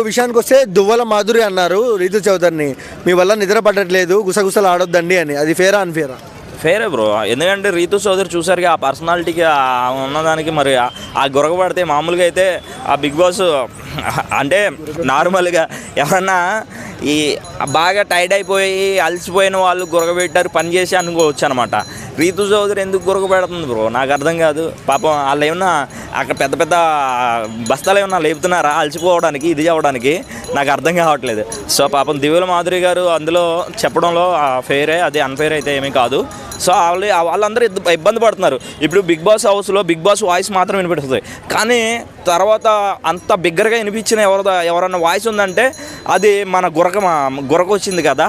విషయానికి వస్తే దువ్వల మాధురి అన్నారు రీతు చౌదరిని, మీ వల్ల నిద్ర పట్టట్లేదు, గుసగుసలు ఆడొద్దండి అని. అది ఫేరా అన్ఫేరా? ఫేరే బ్రో. ఎందుకంటే రీతు చౌదరి చూసారుగా ఆ పర్సనాలిటీకి ఉన్నదానికి మరి ఆ గొరగబడితే మామూలుగా అయితే ఆ బిగ్ బాస్ అంటే నార్మల్గా ఎవరన్నా ఈ బాగా టైట్ అయిపోయి అలసిపోయిన వాళ్ళు గురగబెట్టారు పని చేసి అనుకోవచ్చు అనమాట. రీతు చౌదరి ఎందుకు గురగబెడుతుంది బ్రో నాకు అర్థం కాదు. పాపం వాళ్ళు ఏమన్నా అక్కడ పెద్ద పెద్ద బస్తాలు ఏమన్నా లేపుతున్నారా అలసిపోవడానికి, ఇది అవ్వడానికి? నాకు అర్థం కావట్లేదు. సో పాపం దివ్యల మాధురి గారు అందులో చెప్పడంలో ఫేరే, అది అన్ఫేర్ అయితే ఏమీ కాదు. సో వాళ్ళందరూ ఇబ్బంది పడుతున్నారు. ఇప్పుడు బిగ్ బాస్ హౌస్లో బిగ్ బాస్ వాయిస్ మాత్రం వినిపిస్తుంది, కానీ తర్వాత అంత బిగ్గరగా వినిపించిన ఎవరన్నా వాయిస్ ఉందంటే అది మన గురక వచ్చింది కదా.